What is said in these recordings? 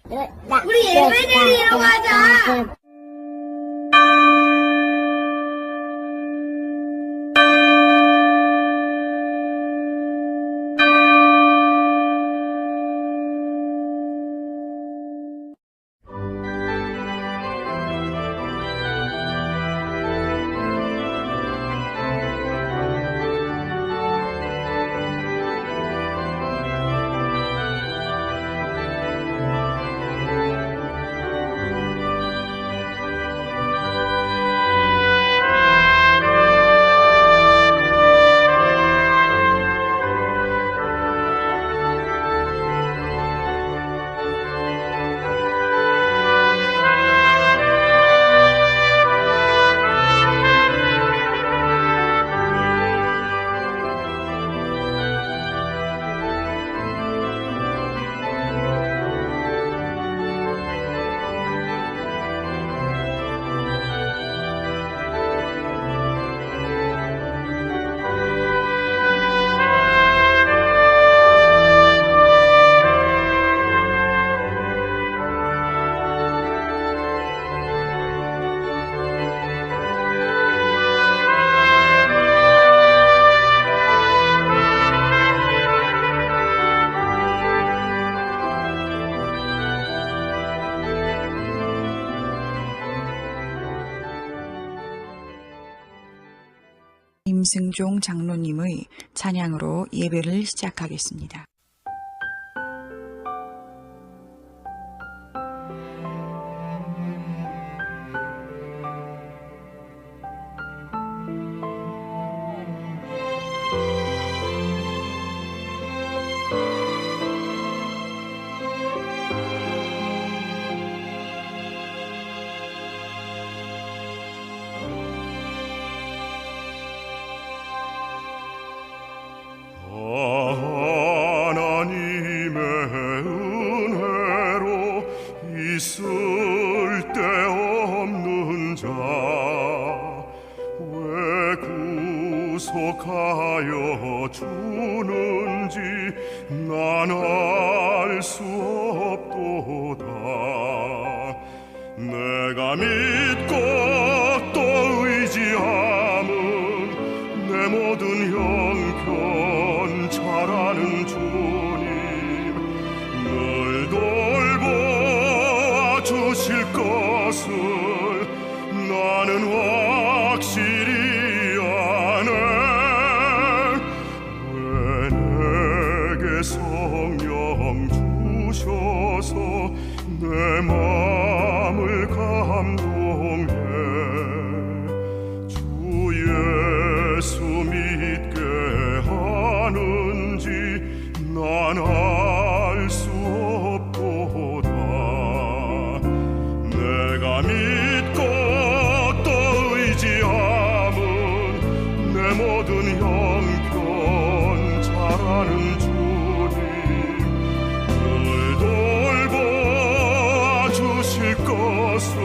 우리 예배 드리러 가자. 임승종 장로님의 찬양으로 예배를 시작하겠습니다. 하나님의 은혜로 있을 데 없는 자 왜 구속하여 주는지 난 알 수 없도다. 내가 믿고 또 의지함은 내 모든 형편 잘 아는 주님 늘 돌보아 주실 것을 나는 확실히 아네. 왜 내게 성령 주셔서 내 마음을 감동해. 주 예수 믿게 하는지 난 알 수 없도다. 내가 믿고 또 의지함은 내 모든 형편 잘 아는 주님 늘 돌보아 주실 것을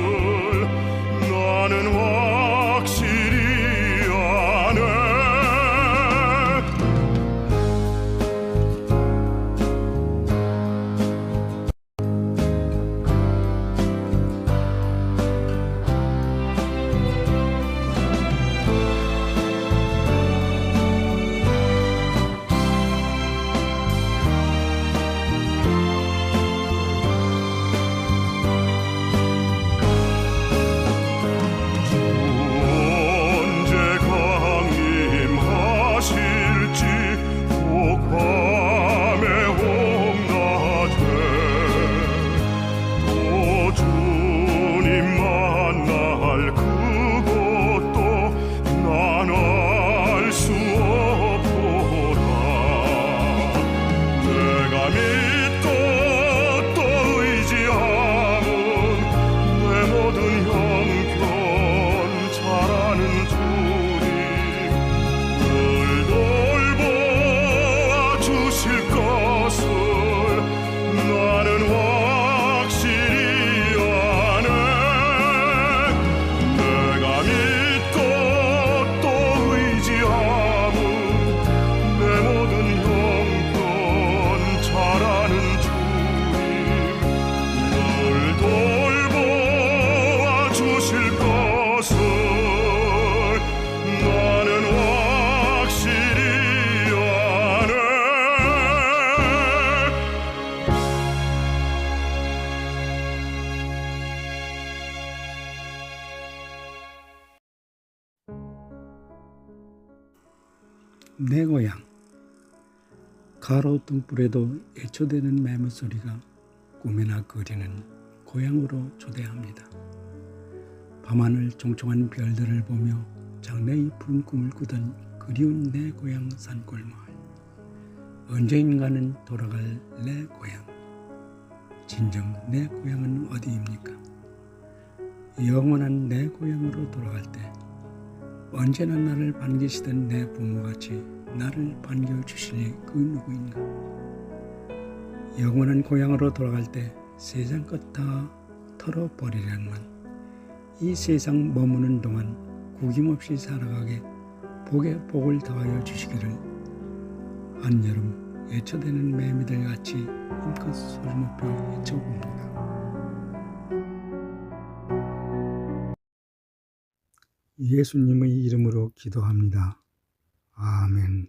내 고향. 가로 등불에도 애초되는 매물소리가 꿈에나 그리는 고향으로 초대합니다. 밤하늘 종총한 별들을 보며 장래의 푸른 꿈을 꾸던 그리운 내 고향 산골마을. 언제인가는 돌아갈 내 고향. 진정 내 고향은 어디입니까? 영원한 내 고향으로 돌아갈 때 언제나 나를 반기시던 내 부모같이 나를 반겨주실 그 누구인가? 영원한 고향으로 돌아갈 때 세상 것 다 털어버리려만 이 세상 머무는 동안 구김없이 살아가게 복에 복을 더하여 주시기를 한여름 애초되는 매미들같이 힘껏 소리 높여 외쳐봅니다. 예수님의 이름으로 기도합니다. 아멘.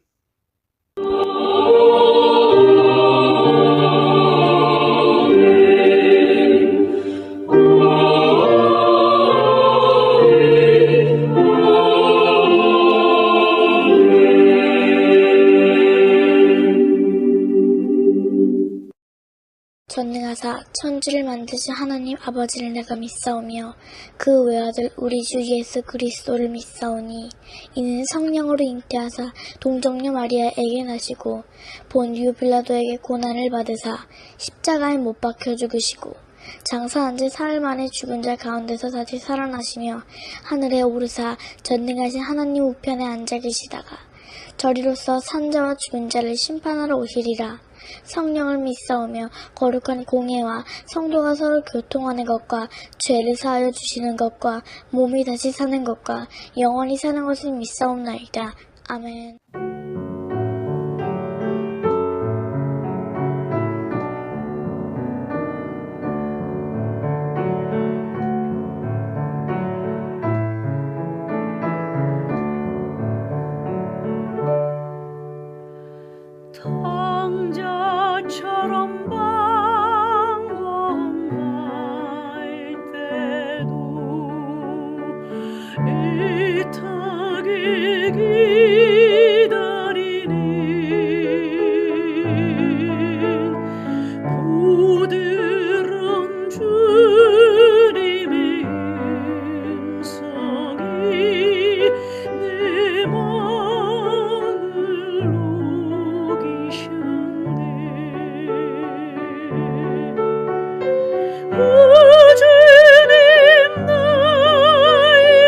전능하사 천지를 만드신 하나님 아버지를 내가 믿사오며 그 외아들 우리 주 예수 그리스도를 믿사오니 이는 성령으로 잉태하사 동정녀 마리아에게 나시고 본디오 빌라도에게 고난을 받으사 십자가에 못 박혀 죽으시고 장사한 지 사흘 만에 죽은 자 가운데서 다시 살아나시며 하늘에 오르사 전능하신 하나님 우편에 앉아 계시다가 저리로서 산자와 죽은 자를 심판하러 오시리라. 성령을 믿사오며 거룩한 공예와 성도가 서로 교통하는 것과 죄를 사하여 주시는 것과 몸이 다시 사는 것과 영원히 사는 것을 믿사옵나이다. 아멘. 당자처럼 방황할 때도 애타게 기다리는 부드러운 주님의 음성이 내 마음을 주님 나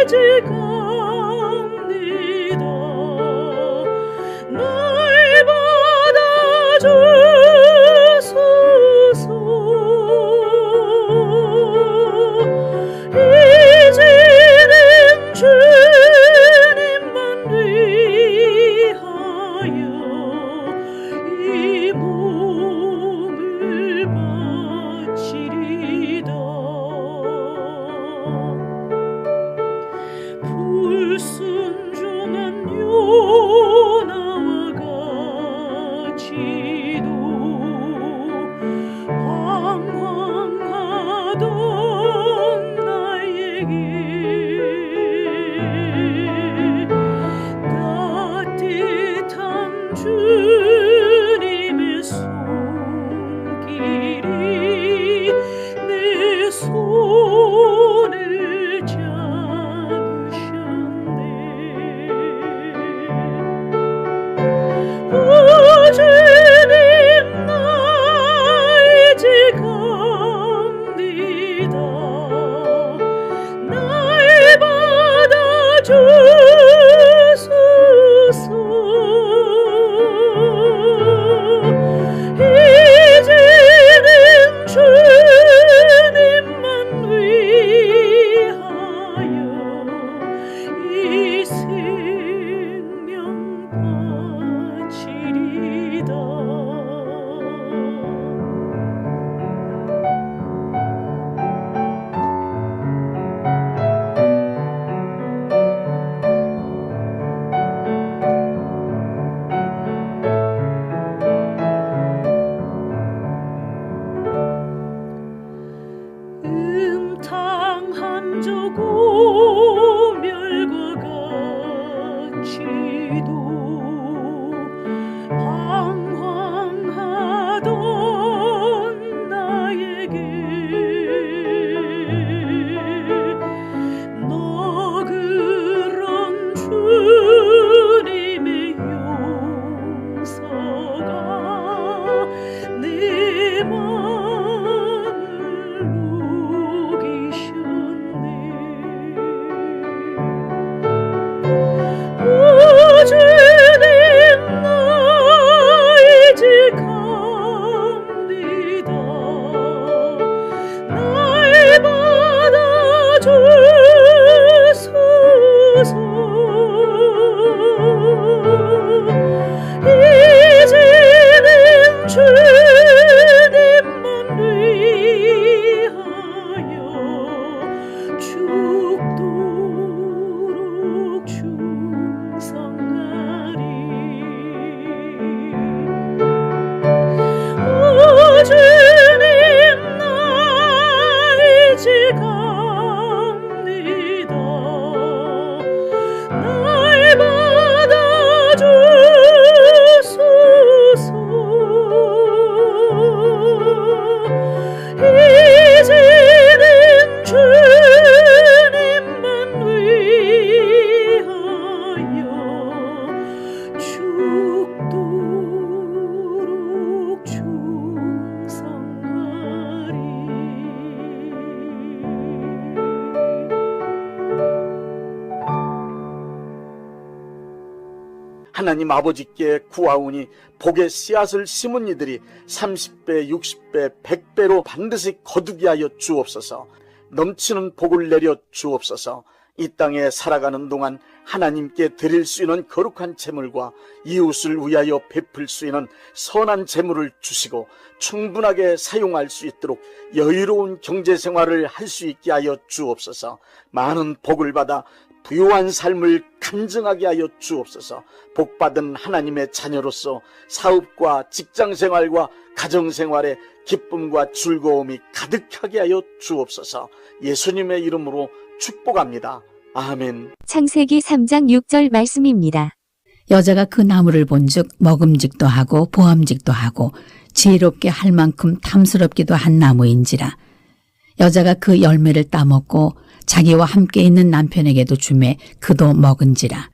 이제 갑니다. 날 받아주소서. 이제는 주님만 위하여 이 몸을 바치리다. 불순종한 요나와 같이도 방황하던 나에게 따뜻한 주님의 손길이 내 하나님 아버지께 구하오니 복의 씨앗을 심은 이들이 30배, 60배, 100배로 반드시 거두게 하여 주옵소서. 넘치는 복을 내려 주옵소서. 이 땅에 살아가는 동안 하나님께 드릴 수 있는 거룩한 재물과 이웃을 위하여 베풀 수 있는 선한 재물을 주시고 충분하게 사용할 수 있도록 여유로운 경제생활을 할 수 있게 하여 주옵소서. 많은 복을 받아 부유한 삶을 간증하게 하여 주옵소서. 복받은 하나님의 자녀로서 사업과 직장생활과 가정생활에 기쁨과 즐거움이 가득하게 하여 주옵소서. 예수님의 이름으로 축복합니다. 아멘. 창세기 3장 6절 말씀입니다. 여자가 그 나무를 본즉 먹음직도 하고 보암직도 하고 지혜롭게 할 만큼 탐스럽기도 한 나무인지라. 여자가 그 열매를 따먹고 자기와 함께 있는 남편에게도 주매 그도 먹은지라.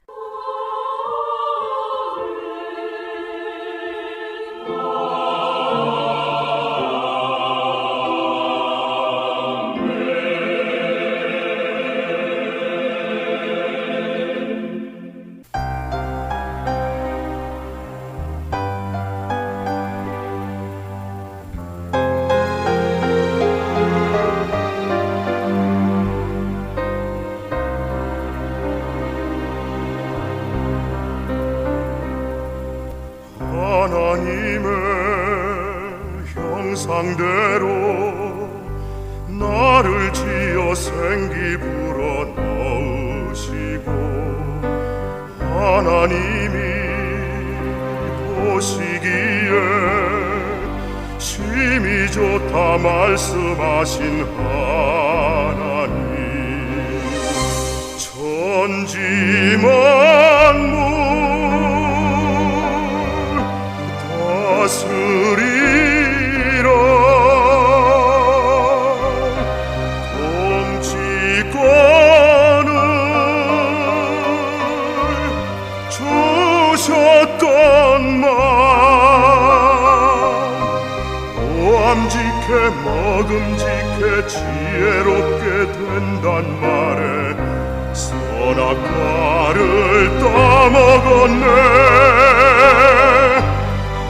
하나님의 형상대로 나를 지어 생기 불어 넣으시고 하나님이 보시기에 심히 좋다 말씀하신 하나님 천지 만물 다스리라 통치권을 주셨건만 보암직해 먹음직해 지혜롭게 된단 말에 선악과를 따먹었네.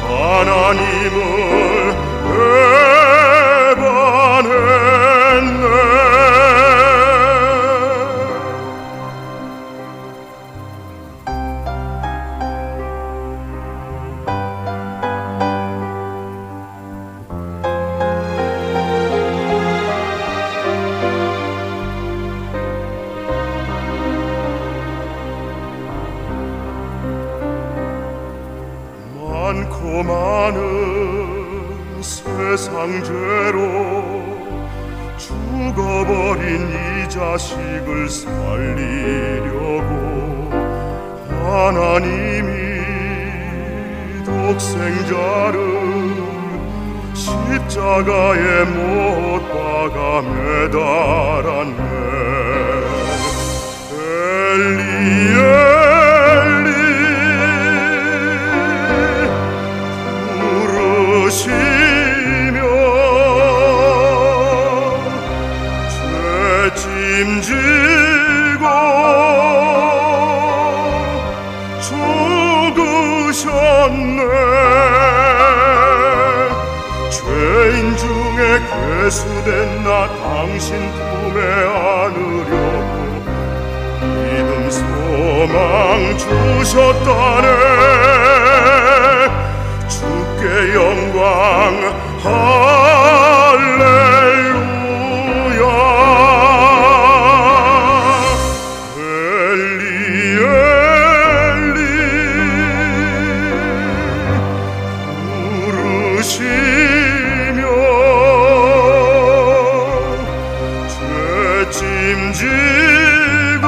하나님을 배반했네. 많고 많은 세상 죄로 죽어버린 이 자식을 살리려고 하나님이 독생자를 십자가에 못 박아 매달았네. 부르시며 죄짐지고 죽으셨네. 죄인 중에 괴수된 나 당신 품에 안으려고 믿음 소망 주셨다네. 주께 영광 할렐루야. 엘리 엘리 부르시며 죄짐지고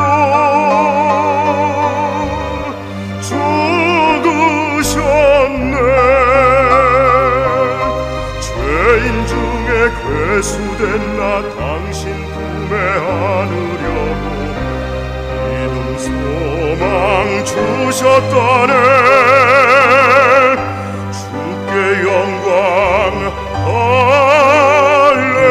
죽으셨네. 죄인 중에 괴수된 나 당신 품에 안으려고 믿음 소망 주셨다네. 주께 영광 할렐루야.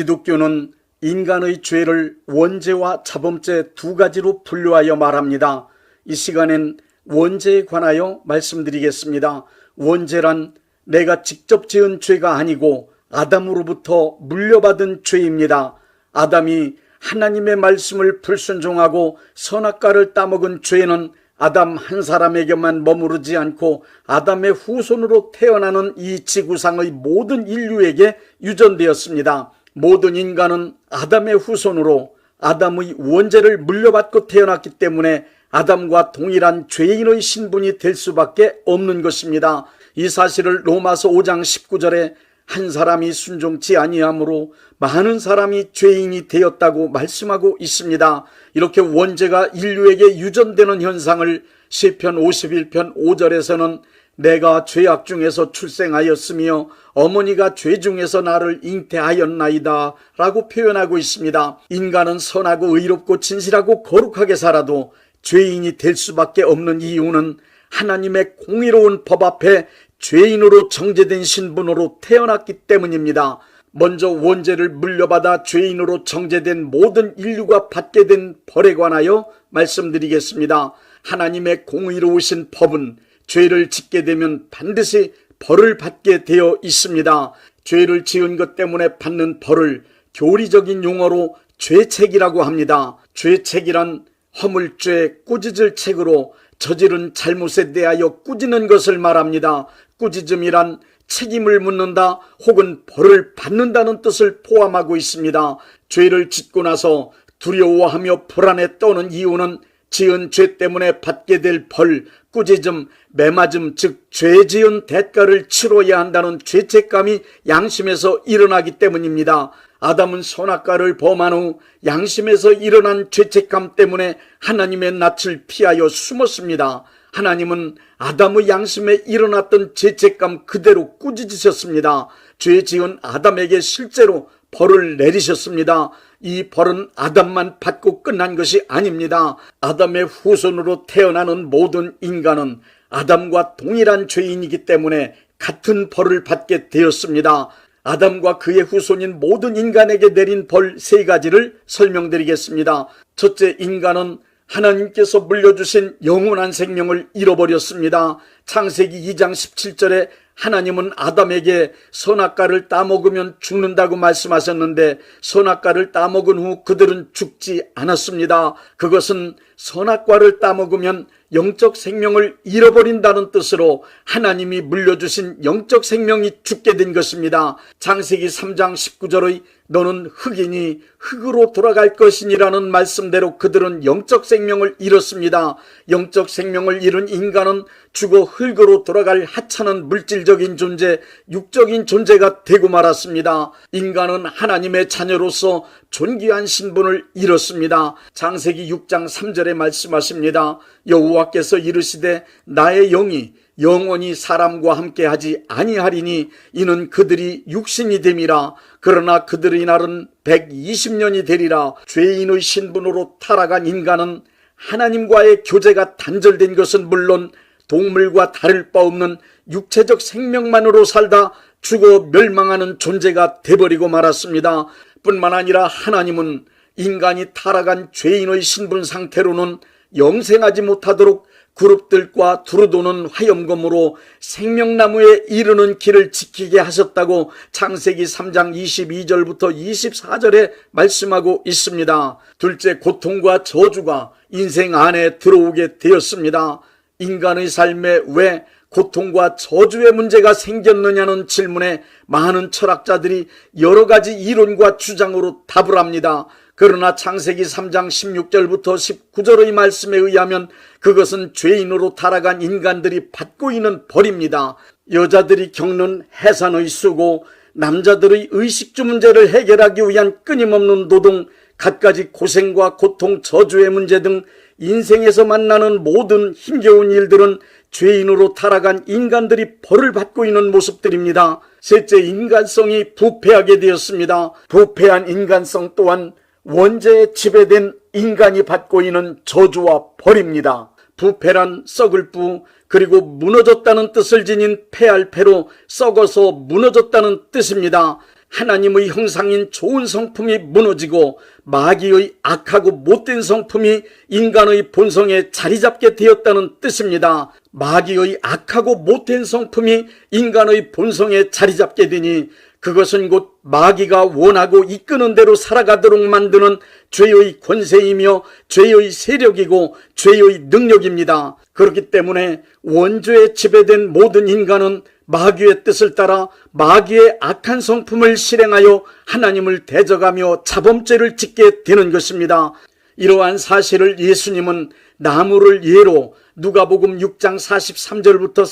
기독교는 인간의 죄를 원죄와 자범죄 두 가지로 분류하여 말합니다. 이 시간엔 원죄에 관하여 말씀드리겠습니다. 원죄란 내가 직접 지은 죄가 아니고 아담으로부터 물려받은 죄입니다. 아담이 하나님의 말씀을 불순종하고 선악과를 따먹은 죄는 아담 한 사람에게만 머무르지 않고 아담의 후손으로 태어나는 이 지구상의 모든 인류에게 유전되었습니다. 모든 인간은 아담의 후손으로 아담의 원죄를 물려받고 태어났기 때문에 아담과 동일한 죄인의 신분이 될 수밖에 없는 것입니다. 이 사실을 로마서 5장 19절에 한 사람이 순종치 아니함으로 많은 사람이 죄인이 되었다고 말씀하고 있습니다. 이렇게 원죄가 인류에게 유전되는 현상을 시편 51편 5절에서는 내가 죄악 중에서 출생하였으며 어머니가 죄 중에서 나를 잉태하였나이다 라고 표현하고 있습니다. 인간은 선하고 의롭고 진실하고 거룩하게 살아도 죄인이 될 수밖에 없는 이유는 하나님의 공의로운 법 앞에 죄인으로 정죄된 신분으로 태어났기 때문입니다. 먼저 원죄를 물려받아 죄인으로 정죄된 모든 인류가 받게 된 벌에 관하여 말씀드리겠습니다. 하나님의 공의로우신 법은 죄를 짓게 되면 반드시 벌을 받게 되어 있습니다. 죄를 지은 것 때문에 받는 벌을 교리적인 용어로 죄책이라고 합니다. 죄책이란 허물죄, 꾸짖을 책으로 저지른 잘못에 대하여 꾸짖는 것을 말합니다. 꾸짖음이란 책임을 묻는다 혹은 벌을 받는다는 뜻을 포함하고 있습니다. 죄를 짓고 나서 두려워하며 불안에 떠는 이유는 지은 죄 때문에 받게 될 벌, 꾸짖음, 매맞음, 즉 죄 지은 대가를 치러야 한다는 죄책감이 양심에서 일어나기 때문입니다. 아담은 선악과를 범한 후 양심에서 일어난 죄책감 때문에 하나님의 낯을 피하여 숨었습니다. 하나님은 아담의 양심에 일어났던 죄책감 그대로 꾸짖으셨습니다. 죄 지은 아담에게 실제로 벌을 내리셨습니다. 이 벌은 아담만 받고 끝난 것이 아닙니다. 아담의 후손으로 태어나는 모든 인간은 아담과 동일한 죄인이기 때문에 같은 벌을 받게 되었습니다. 아담과 그의 후손인 모든 인간에게 내린 벌 3가지를 설명드리겠습니다. 첫째, 인간은 하나님께서 물려주신 영원한 생명을 잃어버렸습니다. 창세기 2장 17절에 하나님은 아담에게 선악과를 따먹으면 죽는다고 말씀하셨는데 선악과를 따먹은 후 그들은 죽지 않았습니다. 그것은 선악과를 따먹으면 영적 생명을 잃어버린다는 뜻으로 하나님이 물려주신 영적 생명이 죽게 된 것입니다. 창세기 3장 19절의 너는 흙이니 흙으로 돌아갈 것이니라는 말씀대로 그들은 영적 생명을 잃었습니다. 영적 생명을 잃은 인간은 죽어 흙으로 돌아갈 하찮은 물질적인 존재, 육적인 존재가 되고 말았습니다. 인간은 하나님의 자녀로서 존귀한 신분을 잃었습니다. 창세기 6장 3절에 말씀하십니다. 여호와께서 이르시되 나의 영이 영원히 사람과 함께하지 아니하리니 이는 그들이 육신이 됨이라. 그러나 그들의 날은 120년이 되리라. 죄인의 신분으로 타락한 인간은 하나님과의 교제가 단절된 것은 물론 동물과 다를 바 없는 육체적 생명만으로 살다 죽어 멸망하는 존재가 돼버리고 말았습니다. 뿐만 아니라 하나님은 인간이 타락한 죄인의 신분 상태로는 영생하지 못하도록 그룹들과 두루도는 화염검으로 생명나무에 이르는 길을 지키게 하셨다고 창세기 3장 22절부터 24절에 말씀하고 있습니다. 둘째, 고통과 저주가 인생 안에 들어오게 되었습니다. 인간의 삶에 왜 고통과 저주의 문제가 생겼느냐는 질문에 많은 철학자들이 여러 가지 이론과 주장으로 답을 합니다. 그러나 창세기 3장 16절부터 19절의 말씀에 의하면 그것은 죄인으로 타락한 인간들이 받고 있는 벌입니다. 여자들이 겪는 해산의 수고, 남자들의 의식주 문제를 해결하기 위한 끊임없는 노동, 갖가지 고생과 고통, 저주의 문제 등 인생에서 만나는 모든 힘겨운 일들은 죄인으로 타락한 인간들이 벌을 받고 있는 모습들입니다. 셋째, 인간성이 부패하게 되었습니다. 부패한 인간성 또한 원죄에 지배된 인간이 받고 있는 저주와 벌입니다. 부패란 썩을 부, 그리고 무너졌다는 뜻을 지닌 폐할 패로 썩어서 무너졌다는 뜻입니다. 하나님의 형상인 좋은 성품이 무너지고 마귀의 악하고 못된 성품이 인간의 본성에 자리 잡게 되었다는 뜻입니다. 마귀의 악하고 못된 성품이 인간의 본성에 자리 잡게 되니 그것은 곧 마귀가 원하고 이끄는 대로 살아가도록 만드는 죄의 권세이며 죄의 세력이고 죄의 능력입니다. 그렇기 때문에 원죄에 지배된 모든 인간은 마귀의 뜻을 따라 마귀의 악한 성품을 실행하여 하나님을 대적하며 자범죄를 짓게 되는 것입니다. 이러한 사실을 예수님은 나무를 예로 누가복음 6장 43절부터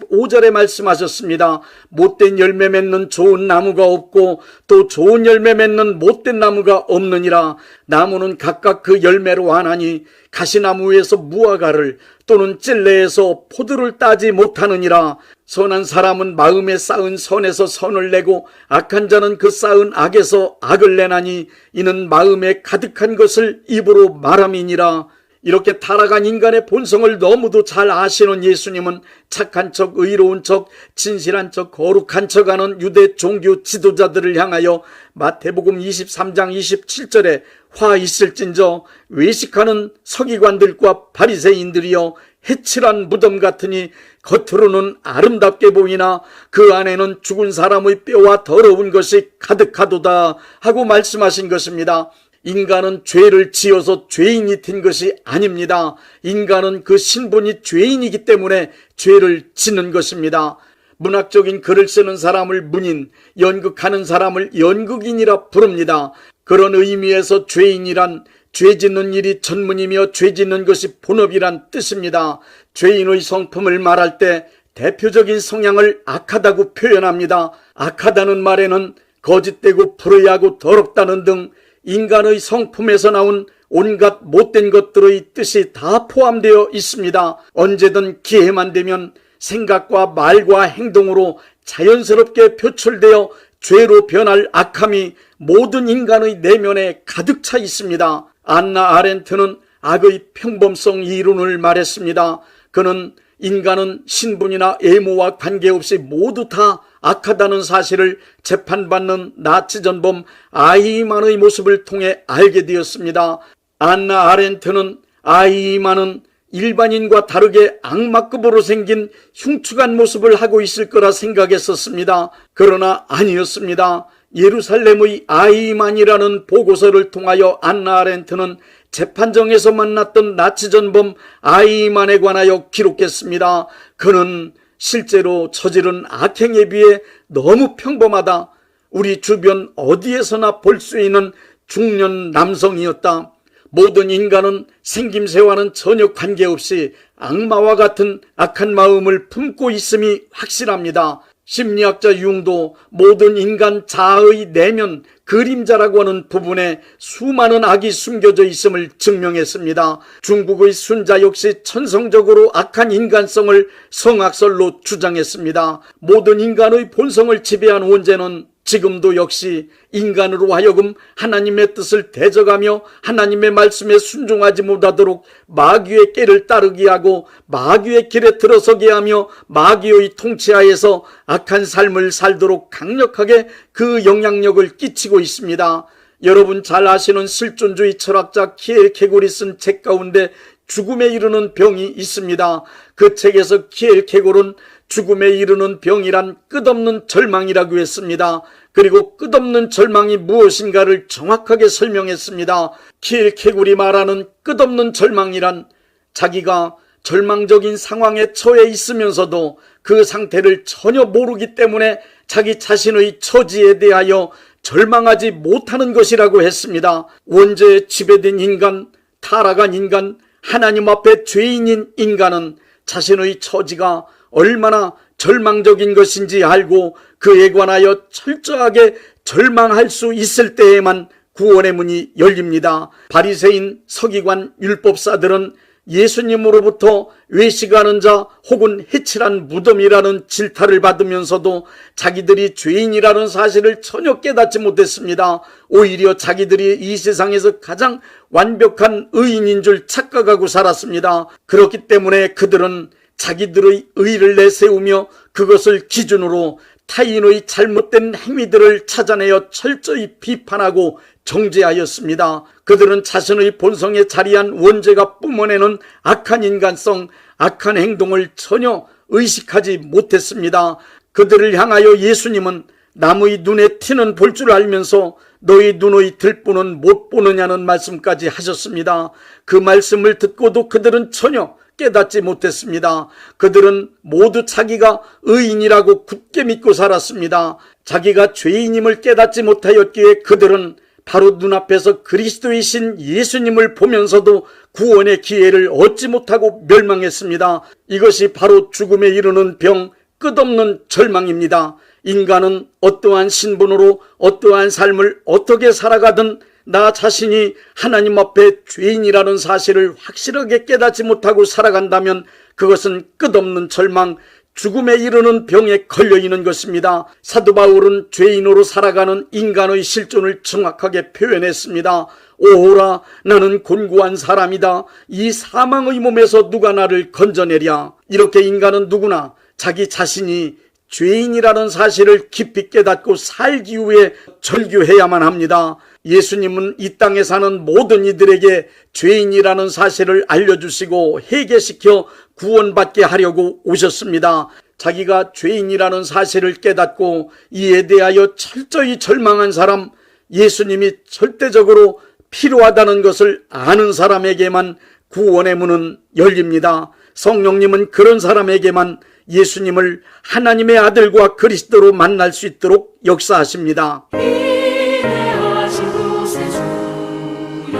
45절에 말씀하셨습니다. 못된 열매 맺는 좋은 나무가 없고 또 좋은 열매 맺는 못된 나무가 없느니라. 나무는 각각 그 열매로 아나니 가시나무에서 무화과를 또는 찔레에서 포도를 따지 못하느니라. 선한 사람은 마음에 쌓은 선에서 선을 내고 악한 자는 그 쌓은 악에서 악을 내나니 이는 마음에 가득한 것을 입으로 말함이니라. 이렇게 타락한 인간의 본성을 너무도 잘 아시는 예수님은 착한 척, 의로운 척, 진실한 척, 거룩한 척하는 유대 종교 지도자들을 향하여 마태복음 23장 27절에 화 있을진저 외식하는 서기관들과 바리새인들이여 해칠한 무덤 같으니 겉으로는 아름답게 보이나 그 안에는 죽은 사람의 뼈와 더러운 것이 가득하도다 하고 말씀하신 것입니다. 인간은 죄를 지어서 죄인이 된 것이 아닙니다. 인간은 그 신분이 죄인이기 때문에 죄를 짓는 것입니다. 문학적인 글을 쓰는 사람을 문인, 연극하는 사람을 연극인이라 부릅니다. 그런 의미에서 죄인이란 죄 짓는 일이 전문이며 죄 짓는 것이 본업이란 뜻입니다. 죄인의 성품을 말할 때 대표적인 성향을 악하다고 표현합니다. 악하다는 말에는 거짓되고 불의하고 더럽다는 등 인간의 성품에서 나온 온갖 못된 것들의 뜻이 다 포함되어 있습니다. 언제든 기회만 되면 생각과 말과 행동으로 자연스럽게 표출되어 죄로 변할 악함이 모든 인간의 내면에 가득 차 있습니다. 안나 아렌트는 악의 평범성 이론을 말했습니다. 그는 인간은 신분이나 외모와 관계없이 모두 다 악하다는 사실을 재판받는 나치 전범 아이히만의 모습을 통해 알게 되었습니다. 안나 아렌트는 아이히만은 일반인과 다르게 악마급으로 생긴 흉측한 모습을 하고 있을 거라 생각했었습니다. 그러나 아니었습니다. 예루살렘의 아이히만이라는 보고서를 통하여 안나 아렌트는 재판정에서 만났던 나치 전범 아이히만에 관하여 기록했습니다. 그는 실제로 저지른 악행에 비해 너무 평범하다. 우리 주변 어디에서나 볼 수 있는 중년 남성이었다. 모든 인간은 생김새와는 전혀 관계없이 악마와 같은 악한 마음을 품고 있음이 확실합니다. 심리학자 융도 모든 인간 자아의 내면 그림자라고 하는 부분에 수많은 악이 숨겨져 있음을 증명했습니다. 중국의 순자 역시 천성적으로 악한 인간성을 성악설로 주장했습니다. 모든 인간의 본성을 지배한 원죄는 지금도 역시 인간으로 하여금 하나님의 뜻을 대적하며 하나님의 말씀에 순종하지 못하도록 마귀의 꾀를 따르게 하고 마귀의 길에 들어서게 하며 마귀의 통치하에서 악한 삶을 살도록 강력하게 그 영향력을 끼치고 있습니다. 여러분 잘 아시는 실존주의 철학자 키엘케골이 쓴 책 가운데 죽음에 이르는 병이 있습니다. 그 책에서 키엘케골은 죽음에 이르는 병이란 끝없는 절망이라고 했습니다. 그리고 끝없는 절망이 무엇인가를 정확하게 설명했습니다. 키엘케골이 말하는 끝없는 절망이란 자기가 절망적인 상황에 처해 있으면서도 그 상태를 전혀 모르기 때문에 자기 자신의 처지에 대하여 절망하지 못하는 것이라고 했습니다. 원죄에 지배된 인간, 타락한 인간, 하나님 앞에 죄인인 인간은 자신의 처지가 얼마나 절망적인 것인지 알고 그에 관하여 철저하게 절망할 수 있을 때에만 구원의 문이 열립니다. 바리새인, 서기관, 율법사들은 예수님으로부터 외식하는 자 혹은 해칠한 무덤이라는 질타를 받으면서도 자기들이 죄인이라는 사실을 전혀 깨닫지 못했습니다. 오히려 자기들이 이 세상에서 가장 완벽한 의인인 줄 착각하고 살았습니다. 그렇기 때문에 그들은 자기들의 의를 내세우며 그것을 기준으로 타인의 잘못된 행위들을 찾아내어 철저히 비판하고 정죄하였습니다. 그들은 자신의 본성에 자리한 원죄가 뿜어내는 악한 인간성, 악한 행동을 전혀 의식하지 못했습니다. 그들을 향하여 예수님은 남의 눈에 티는 볼 줄 알면서 너희 눈의 들보는 못 보느냐는 말씀까지 하셨습니다. 그 말씀을 듣고도 그들은 전혀 깨닫지 못했습니다. 그들은 모두 자기가 의인이라고 굳게 믿고 살았습니다. 자기가 죄인임을 깨닫지 못하였기에 그들은 바로 눈앞에서 그리스도이신 예수님을 보면서도 구원의 기회를 얻지 못하고 멸망했습니다. 이것이 바로 죽음에 이르는 병, 끝없는 절망입니다. 인간은 어떠한 신분으로 어떠한 삶을 어떻게 살아가든 나 자신이 하나님 앞에 죄인이라는 사실을 확실하게 깨닫지 못하고 살아간다면 그것은 끝없는 절망, 죽음에 이르는 병에 걸려있는 것입니다. 사도 바울은 죄인으로 살아가는 인간의 실존을 정확하게 표현했습니다. 오호라, 나는 곤고한 사람이다. 이 사망의 몸에서 누가 나를 건져내랴. 이렇게 인간은 누구나 자기 자신이 죄인이라는 사실을 깊이 깨닫고 살기 위해 절규해야만 합니다. 예수님은 이 땅에 사는 모든 이들에게 죄인이라는 사실을 알려주시고 회개시켜 구원받게 하려고 오셨습니다. 자기가 죄인이라는 사실을 깨닫고 이에 대하여 철저히 절망한 사람, 예수님이 절대적으로 필요하다는 것을 아는 사람에게만 구원의 문은 열립니다. 성령님은 그런 사람에게만 예수님을 하나님의 아들과 그리스도로 만날 수 있도록 역사하십니다. 인내하신 곳에 주여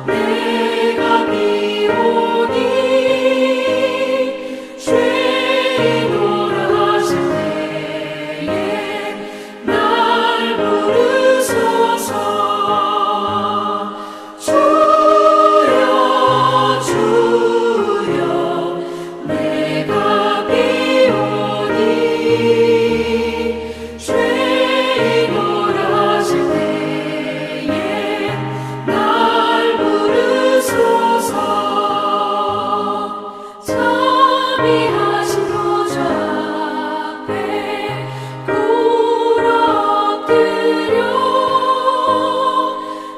내가 비오니 죄인으로 하실 때에 날 부르소서. 주여 주여 내가 비오니 죄인으로 하실 때에 날 부르소서. 자비하신 보좌 앞에 꿇어 엎드려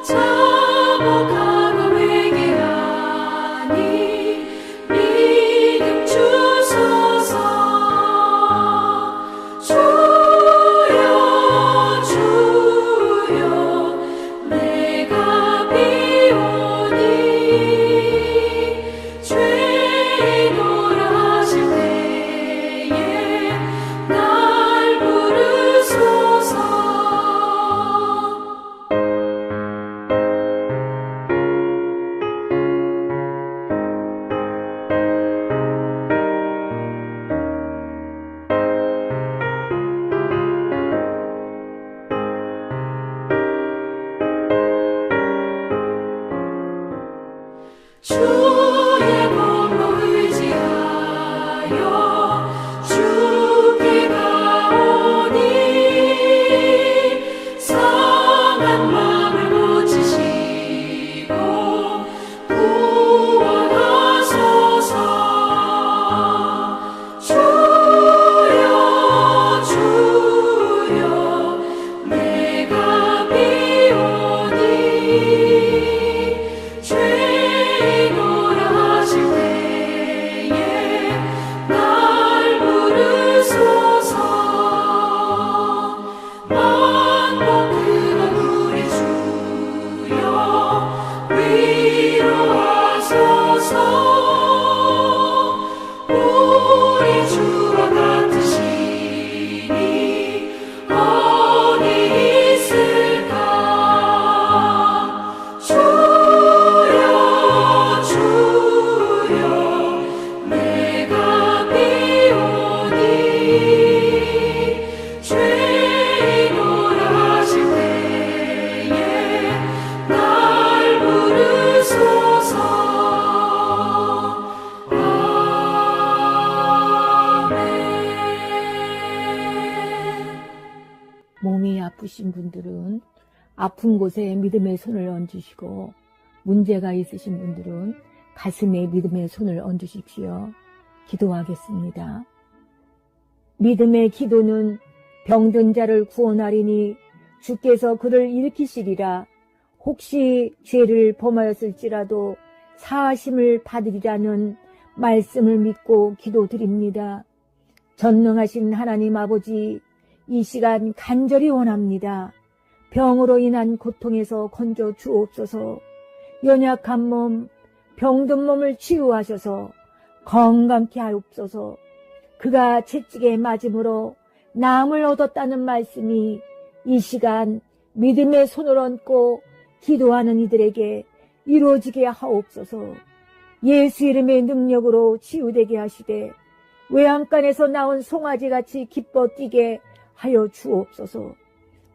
자복하고 회개하니 믿음 주소서. 주여 주여 내가 비오니 죄인으로 하실 때에 날 부르소서. 주의 공로 의지하여 주께 가오니 상한 마음을 고치시고 구원하소서. 주여 주여 내가 비오니 죄인으로 하실 때에 날 부르소서. 만복 그건 우리 주여 위로하소서. 우리 주와 같으시니 어디 있을까. 주여 주여 내가 비오니 죄인으로 하실 때에 날 부르소서. 아멘. 몸이 아프신 분들은 아픈 곳에 믿음의 손을 얹으시고 문제가 있으신 분들은 가슴에 믿음의 손을 얹으십시오. 기도하겠습니다. 믿음의 기도는 병든 자를 구원하리니 주께서 그를 일으키시리라. 혹시 죄를 범하였을지라도 사하심을 받으리라는 말씀을 믿고 기도드립니다. 전능하신 하나님 아버지, 이 시간 간절히 원합니다. 병으로 인한 고통에서 건져 주옵소서. 연약한 몸, 병든 몸을 치유하셔서 건강케 하옵소서. 그가 채찍에 맞음으로 나음을 얻었다는 말씀이 이 시간 믿음의 손을 얹고 기도하는 이들에게 이루어지게 하옵소서. 예수 이름의 능력으로 치유되게 하시되 외양간에서 나온 송아지같이 기뻐 뛰게 하여 주옵소서.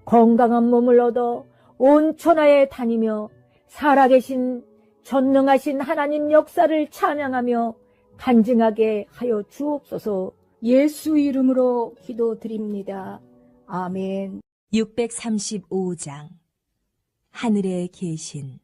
건강한 몸을 얻어 온 천하에 다니며 살아계신 전능하신 하나님 역사를 찬양하며 간증하게 하여 주옵소서. 예수 이름으로 기도드립니다. 아멘. 635장 하늘에 계신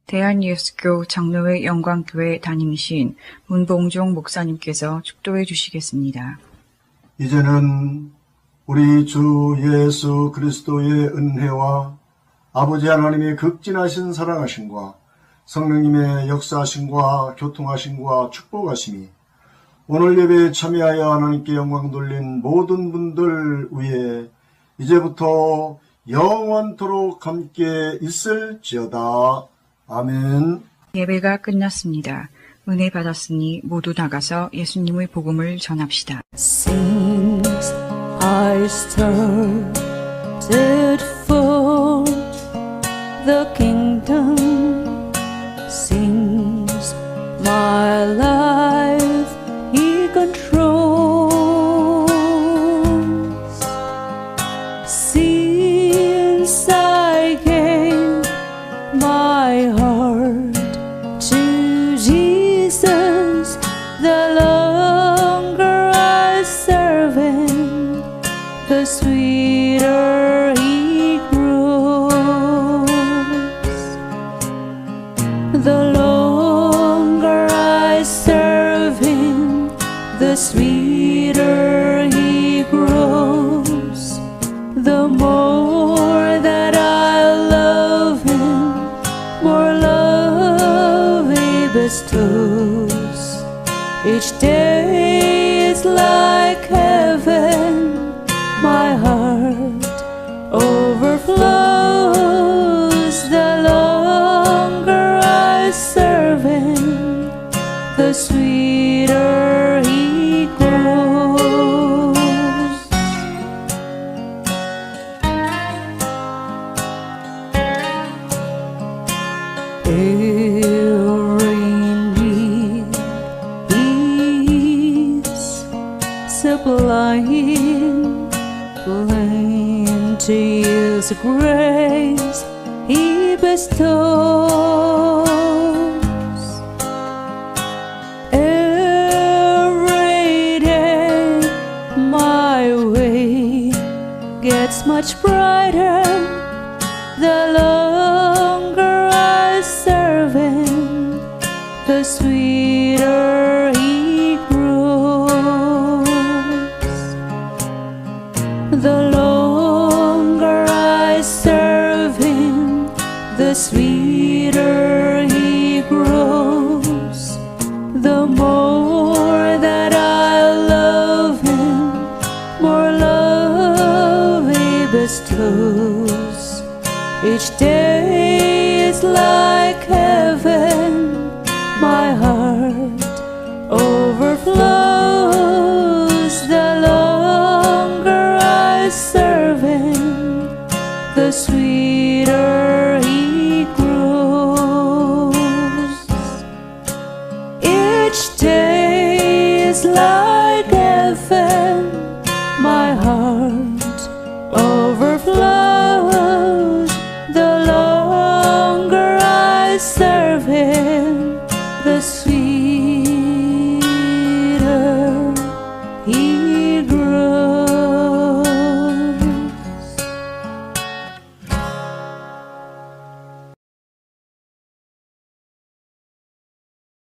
대한예수교 장로회 영광교회 담임이신 문봉종 목사님께서 축도해 주시겠습니다. 이제는 우리 주 예수 그리스도의 은혜와 아버지 하나님의 극진하신 사랑하심과 성령님의 역사하심과 교통하심과 축복하심이 오늘 예배에 참여하여 하나님께 영광 돌린 모든 분들 위에 이제부터 영원토록 함께 있을지어다. 아멘. 예배가 끝났습니다. 은혜 받았으니 모두 나가서 예수님의 복음을 전합시다. Since I started for the kingdom, since my life He controls, since I gave my heart to Jesus, the longer I serve Him, the sweeter He grows. The longer I serve Him, the sweeter He grows. The more that I love Him, more love He bestows. Each day is like heaven, my heart overflows. The longer I serve Him, the sweeter He grows. Every need He His grace He bestows. Every day my way gets much brighter the longer I serve Him, the sweeter He grows. The longer I serve Him, the sweeter He grows. The more that I love Him, more love He bestows. Each day